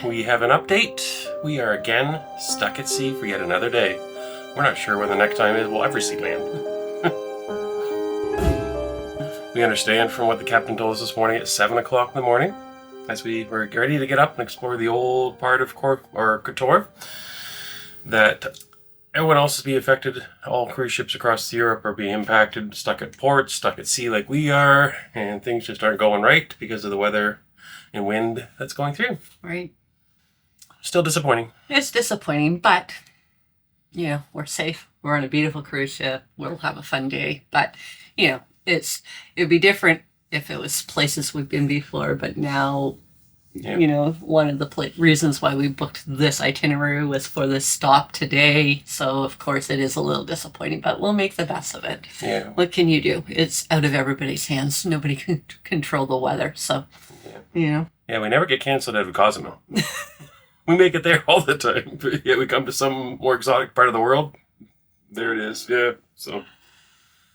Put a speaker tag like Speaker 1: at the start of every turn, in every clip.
Speaker 1: We have an update. We are again stuck at sea for yet another day. We're not sure when the next time is we'll ever see land. We understand from what the captain told us this morning at 7 o'clock in the morning, as we were ready to get up and explore the old part of Kotor, that everyone else is being affected. All cruise ships across Europe are being impacted, stuck at ports, stuck at sea like we are, and things just aren't going right because of the weather and wind that's going through.
Speaker 2: Right.
Speaker 1: Still disappointing.
Speaker 2: It's disappointing, but, you know, we're safe. We're on a beautiful cruise ship. We'll have a fun day. But, you know, it'd be different if it was places we've been before, but now, you know, one of the reasons why we booked this itinerary was for this stop today. So, of course, it is a little disappointing, but we'll make the best of it.
Speaker 1: Yeah.
Speaker 2: What can you do? It's out of everybody's hands. Nobody can control the weather. So, you know.
Speaker 1: Yeah, we never get canceled out of Cozumel. We make it there all the time. But yet we come to some more exotic part of the world. There it is. Yeah. So.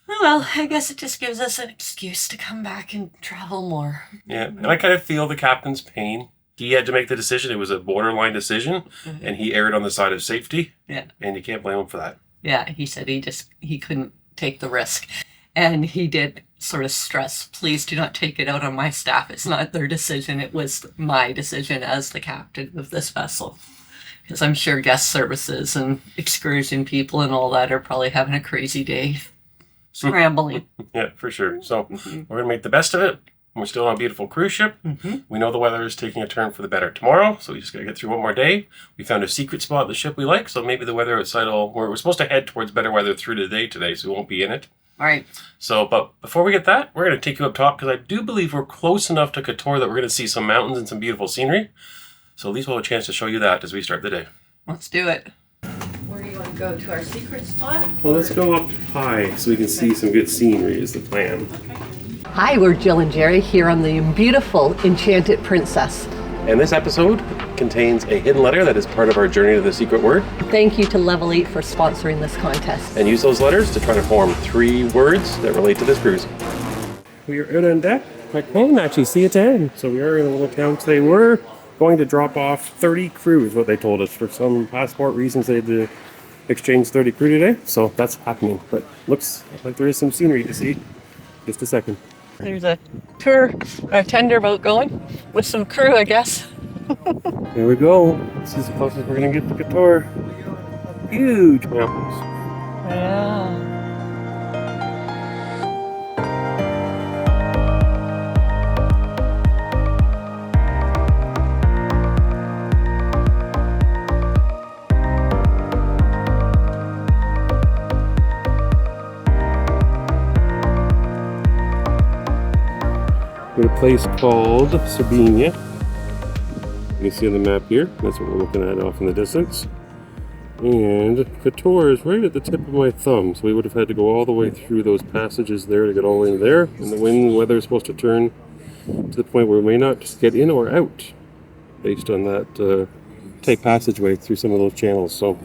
Speaker 2: Well, I guess it just gives us an excuse to come back and travel more.
Speaker 1: Yeah, and I kind of feel the captain's pain. He had to make the decision. It was a borderline decision, and he erred on the side of safety. Yeah. And you can't blame him for that.
Speaker 2: Yeah, he said he couldn't take the risk. And he did sort of stress, please do not take it out on my staff. It's not their decision. It was my decision as the captain of this vessel. Because I'm sure guest services and excursion people and all that are probably having a crazy day. Scrambling.
Speaker 1: Yeah, for sure. So we're going to make the best of it. We're still on a beautiful cruise ship. We know the weather is taking a turn for the better tomorrow, so we just got to get through one more day. We found a secret spot of the ship we like, so maybe the weather outside we're supposed to head towards better weather through the day today, so we won't be in it.
Speaker 2: All right.
Speaker 1: So, but before we get that, we're going to take you up top, because I do believe we're close enough to Kotor that we're going to see some mountains and some beautiful scenery. So at least we'll have a chance to show you that as we start the day.
Speaker 2: Let's do it. Where do you want to go? To our secret spot?
Speaker 1: Well, let's go up high so we can see some good scenery is the plan.
Speaker 2: Hi, we're Jill and Jerry here on the beautiful Enchanted Princess.
Speaker 1: And this episode contains a hidden letter that is part of our journey to the secret word.
Speaker 2: Thank you to Level 8 for sponsoring this contest.
Speaker 1: And use those letters to try to form 3 words that relate to this cruise. We are out on deck. I can actually see a 10. So we are in a little town today. We're going to drop off 30 crew is what they told us. For some passport reasons they had to exchange 30 crew today. So that's happening. But looks like there is some scenery to see. Just a second.
Speaker 2: There's a tender boat going with some crew, I guess.
Speaker 1: Here we go. This is the closest we're going to get to Kotor. Huge mountains.
Speaker 2: Yeah.
Speaker 1: We're at a place called Sardinia. You can see on the map here. That's what we're looking at off in the distance. And Kotor is right at the tip of my thumb, so we would have had to go all the way through those passages there to get all the way in there. And the wind and weather is supposed to turn to the point where we may not just get in or out based on that tight passageway through some of those channels. So,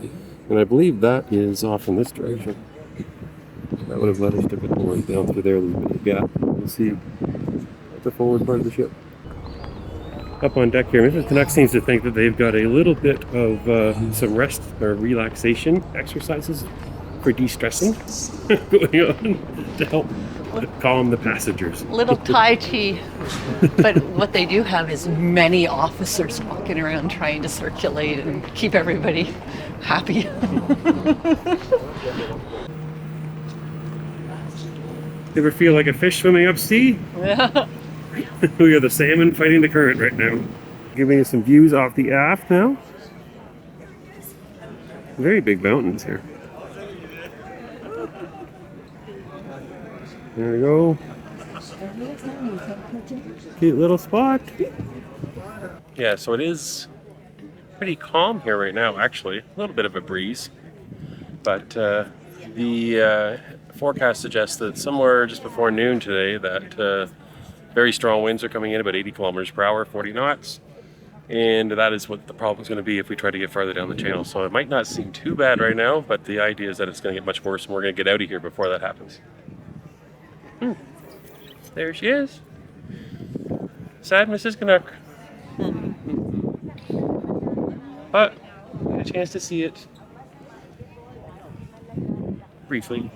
Speaker 1: and I believe that is off in this direction. That would have led us to Kotor down through there. There's a bit of a gap. You see the forward part of the ship. Up on deck here, Mr. Canucks seems to think that they've got a little bit of some rest or relaxation exercises for de-stressing going on to help calm the passengers.
Speaker 2: Little Tai Chi. But what they do have is many officers walking around trying to circulate and keep everybody happy.
Speaker 1: You ever feel like a fish swimming up sea?
Speaker 2: Yeah.
Speaker 1: We are the salmon fighting the current right now. Giving you some views off the aft now. Very big mountains here. There we go. Cute little spot. Yeah, so it is pretty calm here right now, actually. A little bit of a breeze. But the forecast suggests that somewhere just before noon today that very strong winds are coming in, about 80 kilometers per hour, 40 knots. And that is what the problem is going to be if we try to get farther down the channel. So it might not seem too bad right now, but the idea is that it's going to get much worse and we're going to get out of here before that happens. There she is. Sad Mrs. Canuck. but I had a chance to see it briefly.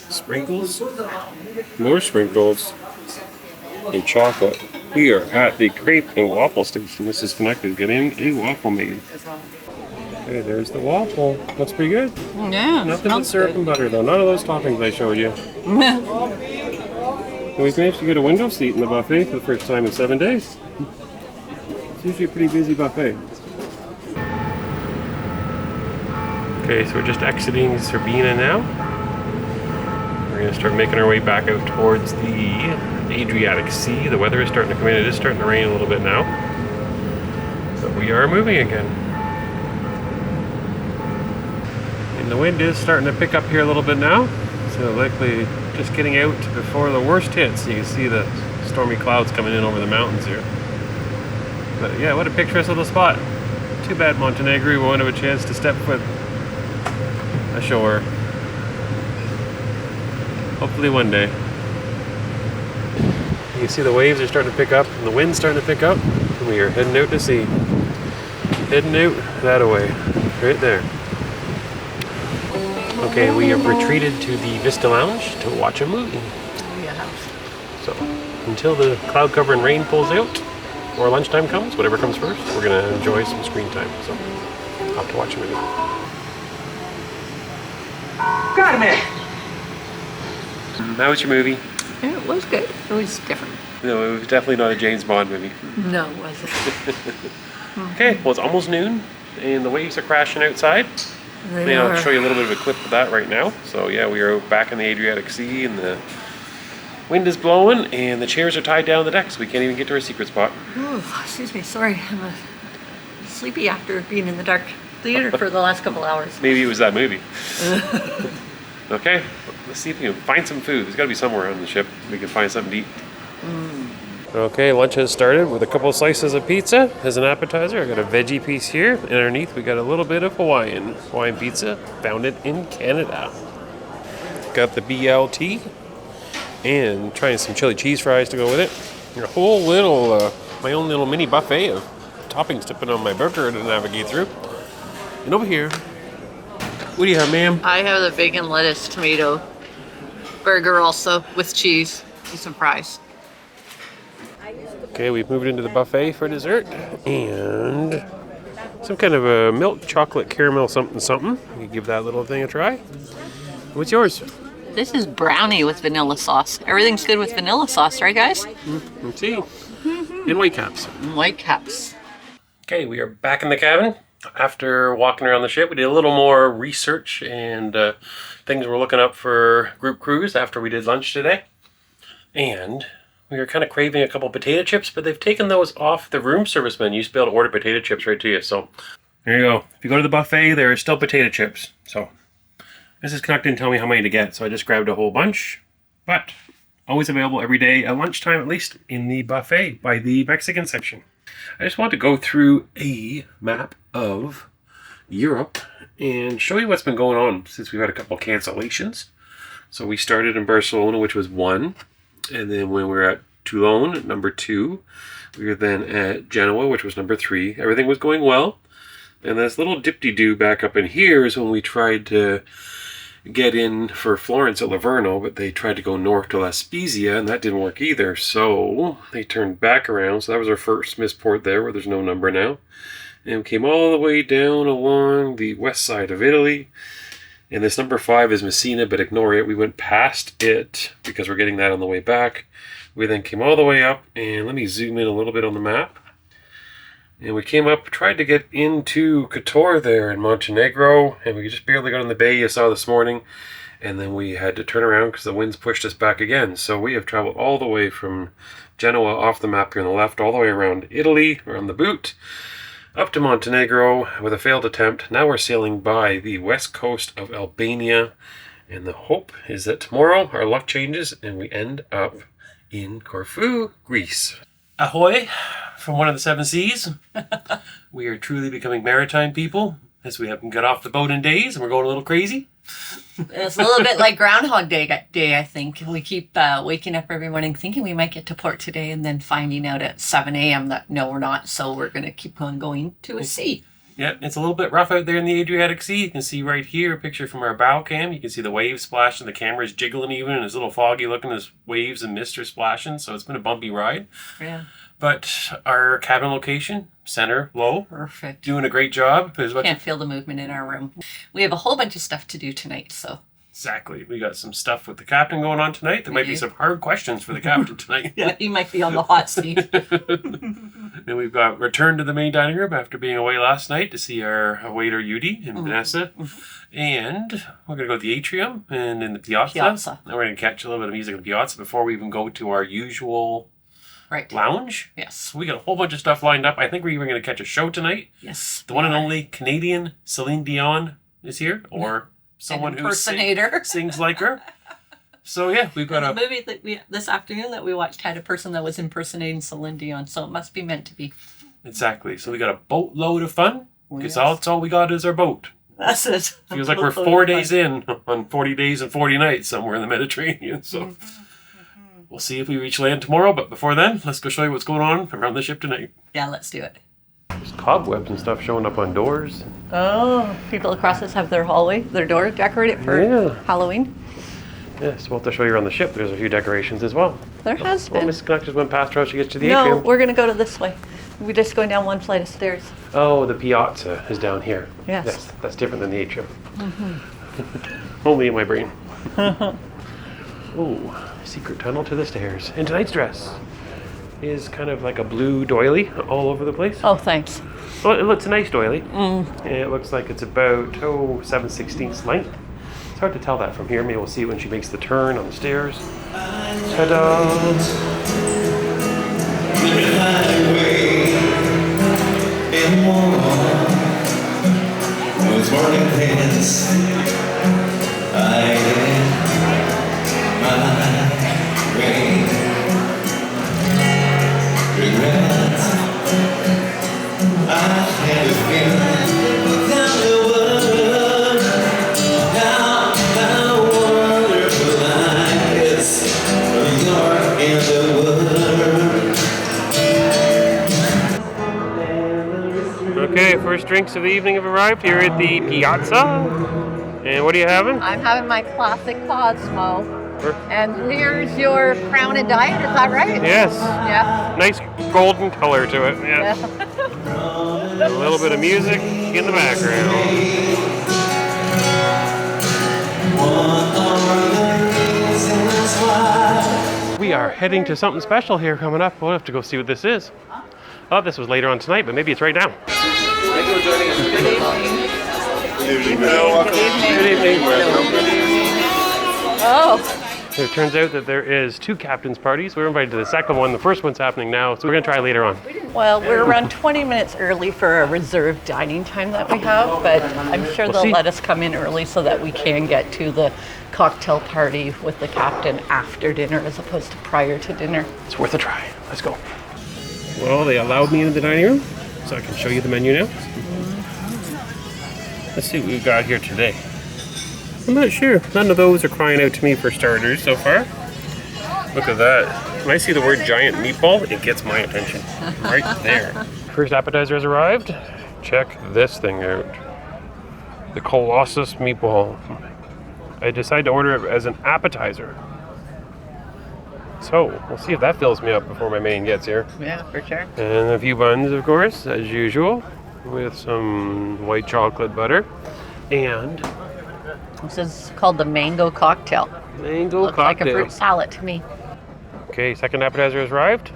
Speaker 1: Sprinkles, more sprinkles, and chocolate. We are at the crepe and waffle station. This is connected. Getting a waffle made. Okay, there's the waffle. Looks pretty good.
Speaker 2: Yeah,
Speaker 1: Nothing but syrup and butter though. None of those toppings I showed you. And we've managed to get a window seat in the buffet for the first time in 7 days. It's usually a pretty busy buffet. Okay, so we're just exiting Serbina now. We're going to start making our way back out towards the Adriatic Sea. The weather is starting to come in. It is starting to rain a little bit now. But we are moving again. And the wind is starting to pick up here a little bit now. So likely just getting out before the worst hits. You can see the stormy clouds coming in over the mountains here. But yeah, what a picturesque little spot. Too bad Montenegro won't have a chance to step foot ashore. Hopefully one day. You can see the waves are starting to pick up and the wind's starting to pick up. And we are heading out to sea. Heading out that way. Right there. Okay, we have retreated to the Vista Lounge to watch a movie.
Speaker 2: Yeah.
Speaker 1: So, until the cloud cover and rain pulls out, or lunchtime comes, whatever comes first, we're going to enjoy some screen time. So, I'll have to watch a movie. Got a minute! How was your movie?
Speaker 2: Yeah, it was good. It was different.
Speaker 1: No, it was definitely not a James Bond movie.
Speaker 2: No, it wasn't.
Speaker 1: Okay, well it's almost noon, and the waves are crashing outside. I'll show you a little bit of a clip of that right now. So yeah, we are back in the Adriatic Sea, and the wind is blowing, and the chairs are tied down the deck, so we can't even get to our secret spot.
Speaker 2: Ooh, excuse me, sorry. I'm sleepy after being in the dark theater for the last couple hours.
Speaker 1: Maybe it was that movie. Okay, let's see if we can find some food. There's got to be somewhere on the ship we can find something to eat. Okay, lunch has started with a couple of slices of pizza as an appetizer. I got a veggie piece here, and underneath we got a little bit of Hawaiian pizza, found it in Canada. Got the BLT, and trying some chili cheese fries to go with it. A whole little, my own little mini buffet of toppings to put on my burger to navigate through. And over here, what do you have, ma'am?
Speaker 2: I have the bacon, lettuce, tomato burger also with cheese and some fries.
Speaker 1: Okay, we've moved into the buffet for dessert, and some kind of a milk chocolate caramel something something. You give that little thing a try. What's yours?
Speaker 2: This is brownie with vanilla sauce. Everything's good with vanilla sauce, right guys?
Speaker 1: Let's see. And white caps.
Speaker 2: White caps.
Speaker 1: Okay, we are back in the cabin. After walking around the ship, we did a little more research and things we're looking up for group cruise after we did lunch today. And we were kind of craving a couple potato chips, but they've taken those off the room service menu. You used to be able to order potato chips right to you. So there you go. If you go to the buffet, there are still potato chips. So Mrs. Canuck didn't tell me how many to get, so I just grabbed a whole bunch. But always available every day at lunchtime, at least in the buffet by the Mexican section. I just want to go through a map of Europe and show you what's been going on since we've had a couple cancellations. So we started in Barcelona, which was 1. And then when we were at Toulon, number 2. We were then at Genoa, which was number 3. Everything was going well. And this little dip-de-doo back up in here is when we tried to get in for Florence at Livorno, but they tried to go north to La Spezia, and that didn't work either. So they turned back around. So that was our first missed port there, where there's no number now. And we came all the way down along the west side of Italy. And this number 5 is Messina, but ignore it. We went past it because we're getting that on the way back. We then came all the way up, and let me zoom in a little bit on the map. And we came up, tried to get into Kotor there in Montenegro, and we just barely got in the bay you saw this morning. And then we had to turn around because the winds pushed us back again. So we have traveled all the way from Genoa off the map here on the left, all the way around Italy, around the boot, up to Montenegro with a failed attempt. Now we're sailing by the west coast of Albania, and the hope is that tomorrow our luck changes and we end up in Corfu, Greece. Ahoy from one of the 7 seas. We are truly becoming maritime people as we haven't got off the boat in days and we're going a little crazy.
Speaker 2: It's a little bit like Groundhog Day, I think. We keep waking up every morning thinking we might get to port today and then finding out at 7 a.m. that no, we're not. So we're going to keep on going to a sea.
Speaker 1: Yeah, it's a little bit rough out there in the Adriatic Sea. You can see right here a picture from our bow cam. You can see the waves splashing, the camera's jiggling even, and it's a little foggy looking as waves and mist are splashing. So it's been a bumpy ride.
Speaker 2: Yeah.
Speaker 1: But our cabin location, center, low.
Speaker 2: Perfect.
Speaker 1: Doing a great job.
Speaker 2: Can't feel the movement in our room. We have a whole bunch of stuff to do tonight, so.
Speaker 1: Exactly. We got some stuff with the captain going on tonight. There might be some hard questions for the captain tonight.
Speaker 2: Yeah, he might be on the hot seat.
Speaker 1: Then we've got return to the main dining room after being away last night to see our waiter Yudi and Vanessa. And we're going to go to the atrium and in the piazza. And we're going to catch a little bit of music in the piazza before we even go to our usual lounge.
Speaker 2: Yes.
Speaker 1: We got a whole bunch of stuff lined up. I think we're even going to catch a show tonight.
Speaker 2: Yes.
Speaker 1: The one and only Canadian Celine Dion is here, or someone who sings like her. So yeah, we've got
Speaker 2: a movie that this afternoon that we watched had a person that was impersonating Celine Dion, so it must be meant to be.
Speaker 1: Exactly. So we got a boatload of fun because that's all we got is our boat.
Speaker 2: That's it.
Speaker 1: Feels like we're 4 days in on 40 days and 40 nights somewhere in the Mediterranean. So we'll see if we reach land tomorrow. But before then, let's go show you what's going on around the ship tonight.
Speaker 2: Yeah, let's do it.
Speaker 1: There's cobwebs and stuff showing up on doors.
Speaker 2: Oh, people across us have their hallway, their door decorated for Halloween.
Speaker 1: Yes, we'll have to show you around the ship. There's a few decorations as well.
Speaker 2: There has been.
Speaker 1: Miss Canucks just went past her. She gets to the atrium.
Speaker 2: No, we're going to go to this way. We're just going down one flight of stairs.
Speaker 1: Oh, the piazza is down here.
Speaker 2: Yes.
Speaker 1: That's different than the atrium. Only in my brain. Ooh, secret tunnel to the stairs. And tonight's dress is kind of like a blue doily all over the place.
Speaker 2: Oh, thanks.
Speaker 1: Well, it's a nice doily. It looks like it's about 7/16 length. It's hard to tell that from here. Maybe we'll see it when she makes the turn on the stairs. Ta-da! Okay, first drinks of the evening have arrived here at the piazza. And what are you having?
Speaker 2: I'm having my classic Cosmo. And here's your Crown and Diet, is that right?
Speaker 1: Yes.
Speaker 2: Yeah.
Speaker 1: Nice golden color to it. Yeah. A little bit of music in the background. We are heading to something special here coming up. We'll have to go see what this is. I thought this was later on tonight, but maybe it's right now.
Speaker 3: Thank you for joining us.
Speaker 2: Good evening. Oh.
Speaker 1: It turns out that there is 2 captain's parties. We're invited to the second one. The first one's happening now, so we're going to try later on.
Speaker 2: Well, we're around 20 minutes early for a reserved dining time that we have, but I'm sure they'll let us come in early so that we can get to the cocktail party with the captain after dinner as opposed to prior to dinner.
Speaker 1: It's worth a try. Let's go. Well, they allowed me into the dining room, so I can show you the menu now. Let's see what we've got here today. I'm not sure. None of those are crying out to me for starters so far. Look at that. When I see the word giant meatball, it gets my attention. Right there. First appetizer has arrived. Check this thing out. The Colossus meatball. I decided to order it as an appetizer. So, we'll see if that fills me up before my main gets here.
Speaker 2: Yeah, for sure.
Speaker 1: And a few buns, of course, as usual, with some white chocolate butter. And
Speaker 2: this is called the mango cocktail.
Speaker 1: Mango cocktail.
Speaker 2: Looks like a fruit salad to me.
Speaker 1: Okay, second appetizer has arrived.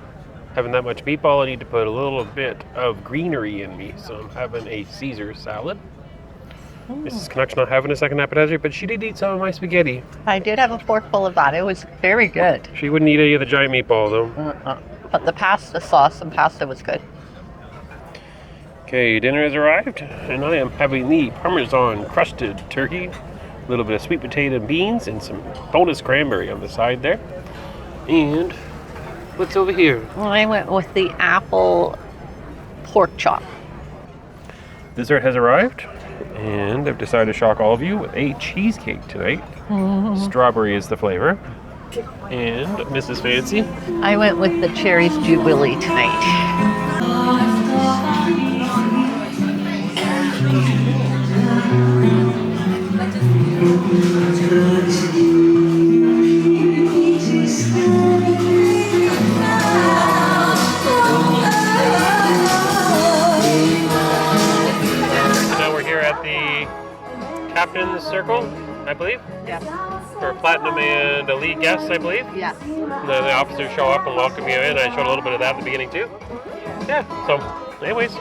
Speaker 1: Having that much meatball, I need to put a little bit of greenery in me. So I'm having a Caesar salad. Mrs. Canucks not having a second appetizer, but she did eat some of my spaghetti.
Speaker 2: I did have a forkful of that. It was very good.
Speaker 1: She wouldn't eat any of the giant meatball, though.
Speaker 2: But the pasta sauce and pasta was good.
Speaker 1: Okay, dinner has arrived, and I am having the Parmesan crusted turkey, a little bit of sweet potato and beans, and some bonus cranberry on the side there. And what's over here?
Speaker 2: I went with the apple pork chop.
Speaker 1: Dessert has arrived. And I've decided to shock all of you with a cheesecake tonight. Strawberry is the flavor. And Mrs. Fancy.
Speaker 2: I went with the Cherries Jubilee tonight.
Speaker 1: Now we're here at the Captain's Circle, I believe.
Speaker 2: Yes.
Speaker 1: For Platinum and Elite guests, I believe.
Speaker 2: Yes.
Speaker 1: And then the officers show up and welcome you in. I showed a little bit of that at the beginning too. Yeah, so anyways.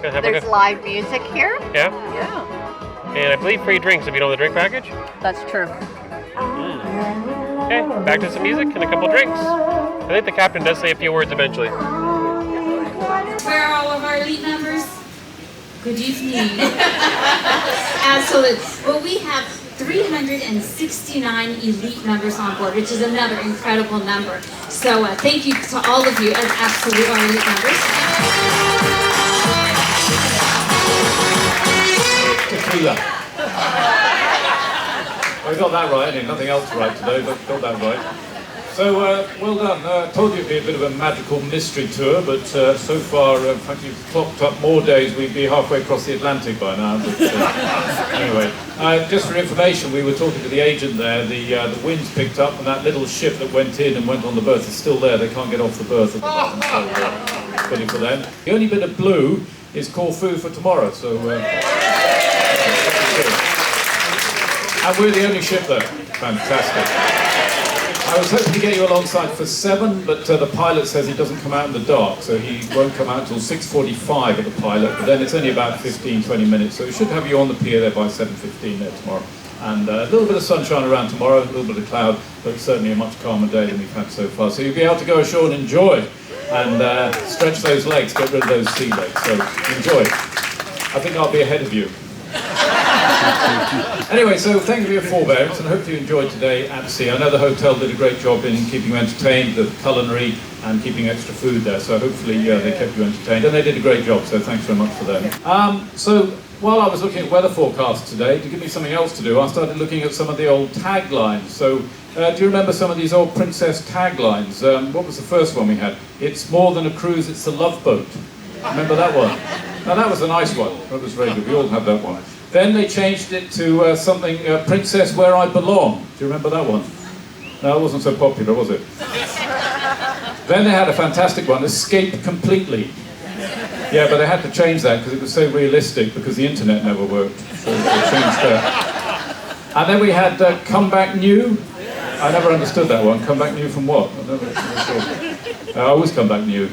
Speaker 1: Gonna have
Speaker 2: There's live music here.
Speaker 1: Yeah.
Speaker 2: Yeah.
Speaker 1: And I believe free drinks if you know the drink package.
Speaker 2: That's true.
Speaker 1: Okay, back to some music and a couple drinks. I think the captain does say a few words eventually.
Speaker 4: Where are all of our elite members? Good evening. Absolutely. Well, we have 369 elite members on board, which is another incredible number. So thank you to all of you as absolute our elite members.
Speaker 5: Tequila. I got that right, anyway. Nothing else right today, but got that right. So, well done. Told you it'd be a bit of a magical mystery tour, but so far, in fact, you've clocked up more days, we'd be halfway across the Atlantic by now. But, anyway, just for information, we were talking to the agent there. The wind's picked up, and that little ship that went in and went on the berth is still there. They can't get off the berth at the moment, so pity for them. The only bit of blue is Corfu for tomorrow, so... and we're the only ship there. Fantastic. I was hoping to get you alongside for 7, but the pilot says he doesn't come out in the dark, so he won't come out until 6:45 at the pilot, but then it's only about 15-20 minutes, so we should have you on the pier there by 7:15 there tomorrow. And a little bit of sunshine around tomorrow, a little bit of cloud, but certainly a much calmer day than we've had so far. So you'll be able to go ashore and enjoy, and stretch those legs, get rid of those sea legs, so enjoy. I think I'll be ahead of you. Anyway, so thank you for your forbearance, and I hope you enjoyed today at sea. I know the hotel did a great job in keeping you entertained, the culinary, and keeping extra food there, so hopefully they kept you entertained, and they did a great job, so thanks very much for them. So while I was looking at weather forecasts today, to give me something else to do, I started looking at some of the old taglines. So do you remember some of these old princess taglines? What was the first one we had? It's more than a cruise, it's a love boat. Remember that one? Now that was a nice one, that was very good, we all had that one. Then they changed it to something, Princess Where I Belong. Do you remember that one? No, it wasn't so popular, was it? Then they had a fantastic one, Escape Completely. Yeah, but they had to change that because it was so realistic because the internet never worked. So they changed that. And then we had Come Back New. I never understood that one. Come Back New from what? I always come back new.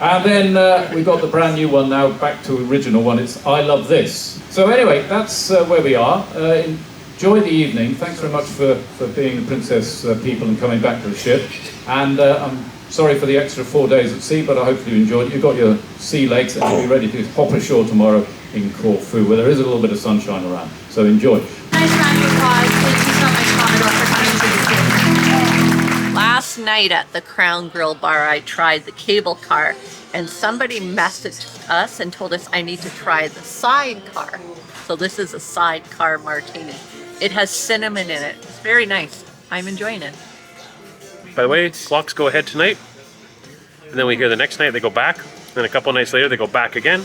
Speaker 5: And then we got the brand new one now, back to original one. It's I Love This. So anyway, that's where we are. Enjoy the evening. Thanks very much for being the princess people and coming back to the ship. And I'm sorry for the extra 4 days at sea, but I hope you enjoyed it. You've got your sea legs and you'll be ready to hop ashore tomorrow in Corfu, where there is a little bit of sunshine around. So enjoy.
Speaker 4: Nice round of applause. Thank you so much, Commodore, for coming to the city.
Speaker 2: Last night at the Crown Grill bar, I tried the cable car, and somebody messaged us and told us I need to try the sidecar. So this is a sidecar martini. It has cinnamon in it. It's very nice. I'm enjoying it.
Speaker 1: By the way, clocks go ahead tonight, and then we hear the next night they go back, and a couple of nights later they go back again.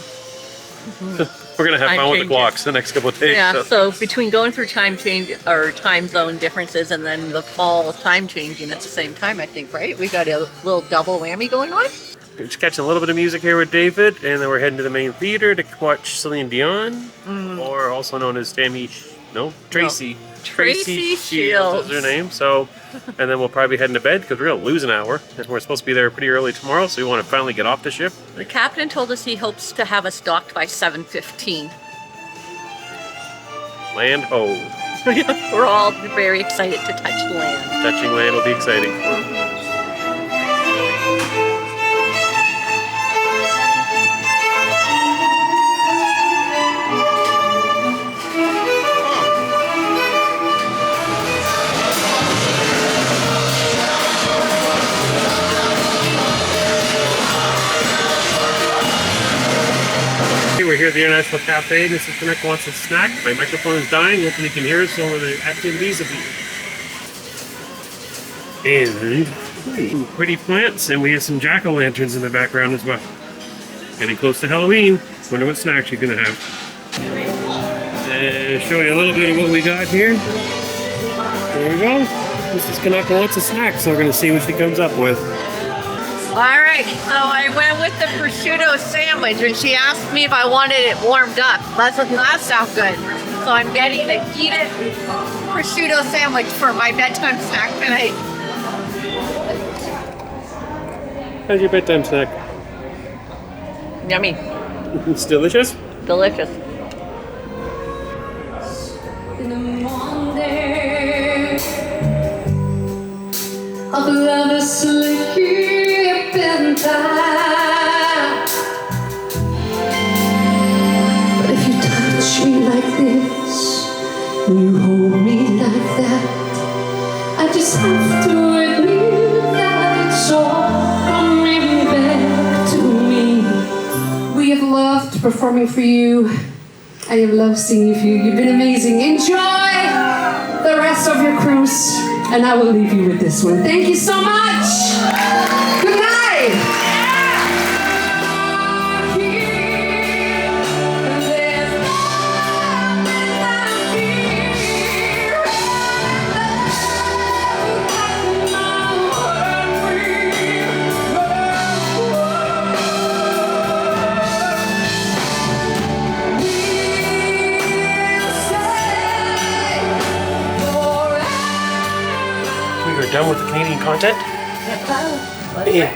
Speaker 1: We're gonna have fun with the clocks the next couple of days.
Speaker 2: Yeah, so between going through time change or time zone differences and then the fall time changing at the same time, I think, right? We got a little double whammy going on.
Speaker 1: We're just catching a little bit of music here with David, and then we're heading to the main theater to watch Celine Dion, or also known as Tracy.
Speaker 2: Tracy Shields
Speaker 1: is her name. So, and then we'll probably be heading to bed because we're gonna lose an hour, and we're supposed to be there pretty early tomorrow. So we want to finally get off the ship.
Speaker 2: The captain told us he hopes to have us docked by 7:15.
Speaker 1: Land ho!
Speaker 2: We're all very excited to touch land.
Speaker 1: Touching land will be exciting. we're here at the International Cafe. Mrs. Canuck wants a snack. My microphone is dying. Hopefully you can hear us over the activities of the... And pretty plants, and we have some jack-o'-lanterns in the background as well. Getting close to Halloween. Wonder what snacks you're gonna have. Show you a little bit of what we got here. There we go. Mrs. Canuck wants a snack, so we're gonna see what she comes up with.
Speaker 2: All right, so I went with the prosciutto sandwich, and she asked me if I wanted it warmed up. That sounds good. So I'm getting a heated prosciutto sandwich for my bedtime snack tonight.
Speaker 1: How's your bedtime snack?
Speaker 2: Yummy.
Speaker 1: It's delicious?
Speaker 2: Delicious.
Speaker 4: In the morning, of love asleep in time. But if you touch me like this, and you hold me like that, I just have to admit that it's all coming back to me. We have loved performing for you. I have loved singing for you. You've been amazing. Enjoy the rest of your cruise, and I will leave you with this one. Thank you so much. Good night.
Speaker 1: We're done with the Canadian content? Yeah.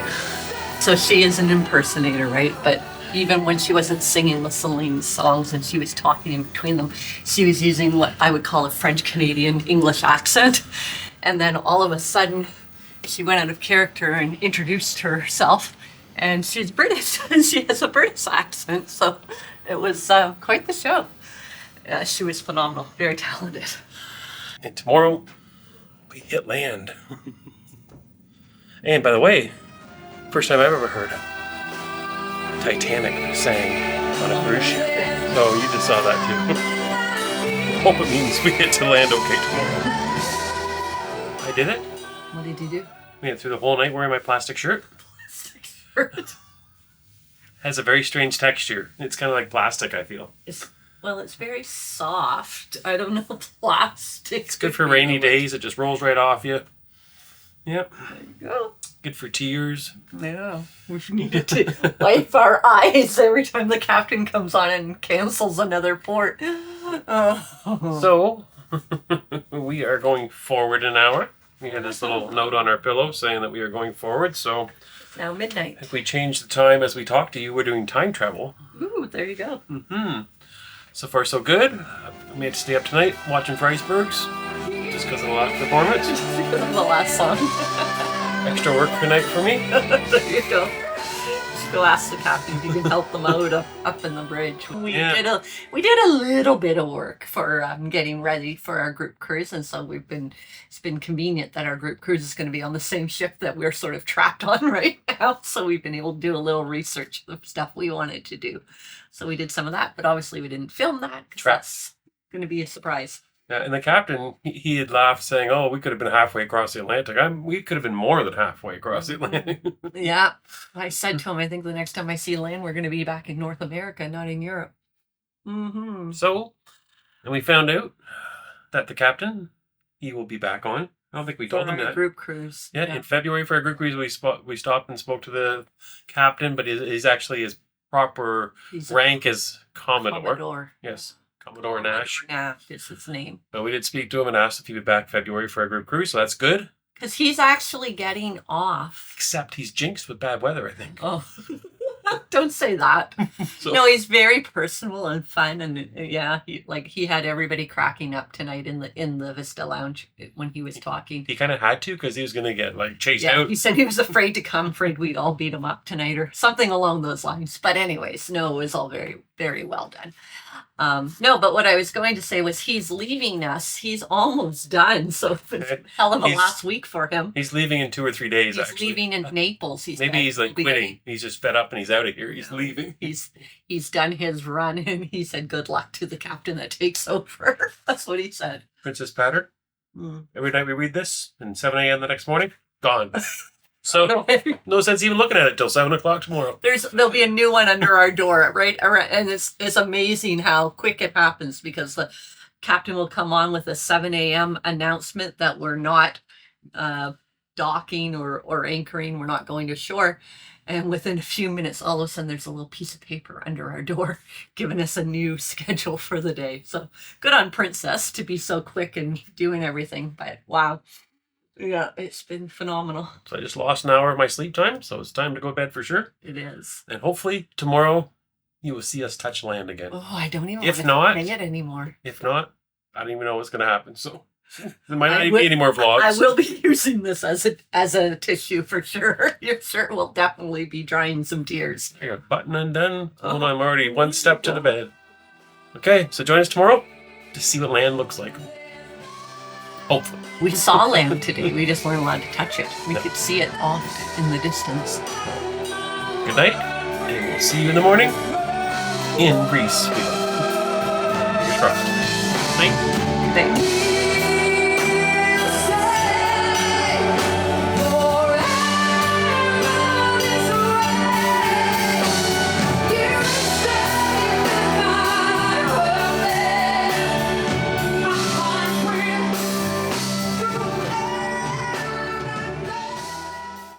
Speaker 2: So she is an impersonator, right? But even when she wasn't singing the Celine songs and she was talking in between them, she was using what I would call a French-Canadian English accent. And then all of a sudden, she went out of character and introduced herself. And she's British, and she has a British accent. So it was quite the show. She was phenomenal, very talented.
Speaker 1: And tomorrow, we hit land. And by the way, first time I've ever heard Titanic sang on a cruise ship. So you just saw that too. Hope it means we get to land okay tomorrow. I did it.
Speaker 2: What did you do?
Speaker 1: We went through the whole night wearing my plastic shirt. Has a very strange texture. It's kind of like plastic, I feel.
Speaker 2: It's very soft. I don't know, plastic.
Speaker 1: It's good for rainy days. It just rolls right off you. Yep.
Speaker 2: There you go.
Speaker 1: Good for tears.
Speaker 2: Yeah, we needed to wipe our eyes every time the captain comes on and cancels another port.
Speaker 1: So, we are going forward an hour. We had this little note on our pillow saying that we are going forward. So,
Speaker 2: now midnight.
Speaker 1: if we change the time as we talk to you, we're doing time travel.
Speaker 2: Ooh, there you go.
Speaker 1: So far, so good. We had to stay up tonight watching for icebergs just because of the last performance.
Speaker 2: Because of the last song.
Speaker 1: Extra work tonight for me.
Speaker 2: There you go. Just go ask the captain if you can help them out up in the bridge. We did a little bit of work for getting ready for our group cruise, and so it's been convenient that our group cruise is going to be on the same ship that we're sort of trapped on right now. So we've been able to do a little research of stuff we wanted to do. So we did some of that, but obviously we didn't film that because that's going to be a surprise.
Speaker 1: Yeah, and the captain, he had laughed saying, oh, we could have been halfway across the Atlantic. We could have been more than halfway across the Atlantic.
Speaker 2: Yeah. I said to him, I think the next time I see land, we're going to be back in North America, not in Europe.
Speaker 1: So, and we found out that the captain, he will be back on. I don't think we told him that.
Speaker 2: Group cruise.
Speaker 1: Yeah, in February for our group cruise, we stopped and spoke to the captain, but his proper rank is Commodore. Yes. Commodore Nash.
Speaker 2: Nash is his name.
Speaker 1: But we did speak to him and asked if he'd be back February for our group cruise, so that's good.
Speaker 2: Because he's actually getting off.
Speaker 1: Except he's jinxed with bad weather, I think.
Speaker 2: Oh, don't say that.
Speaker 1: So,
Speaker 2: no, he's very personal and fun, and he had everybody cracking up tonight in the Vista Lounge when he was talking.
Speaker 1: He kind of had to because he was going to get chased out.
Speaker 2: He said he was afraid to come, afraid we'd all beat him up tonight or something along those lines. But anyways, no, it was all very, very well done. No, but what I was going to say was he's leaving us. He's almost done. So it's a hell of a last week for him.
Speaker 1: He's leaving in 2 or 3 days,
Speaker 2: He's leaving in Naples.
Speaker 1: Maybe he's quitting. He's just fed up and he's out out of here. He's leaving.
Speaker 2: He's done his run, and he said, "Good luck to the captain that takes over." That's what he said.
Speaker 1: Princess pattern.
Speaker 2: Mm.
Speaker 1: Every night we read this, and 7 a.m. the next morning, gone. So no sense even looking at it till 7 o'clock tomorrow.
Speaker 2: There'll be a new one under our door, right? And it's amazing how quick it happens, because the captain will come on with a 7 a.m. announcement that we're not docking or anchoring, we're not going to shore. And within a few minutes, all of a sudden, there's a little piece of paper under our door giving us a new schedule for the day. So good on Princess to be so quick and doing everything. But wow. Yeah, it's been phenomenal.
Speaker 1: So I just lost an hour of my sleep time, so it's time to go to bed for sure.
Speaker 2: It is.
Speaker 1: And hopefully tomorrow you will see us touch land again.
Speaker 2: Oh, I don't even
Speaker 1: If
Speaker 2: want
Speaker 1: not-
Speaker 2: to say it anymore.
Speaker 1: If not, I don't even know what's going to happen. So there might not even be any more vlogs.
Speaker 2: I will be using this as a tissue for sure. Your shirt will definitely be drying some tears.
Speaker 1: I got button undone. Oh no, I'm already one step to the bed. Okay, so join us tomorrow to see what land looks like. Hopefully.
Speaker 2: We saw land today. We just weren't allowed to touch it. We could see it off in the distance.
Speaker 1: Good night, and we'll see you in the morning in Greece. Fingers crossed. Night.
Speaker 2: Thanks.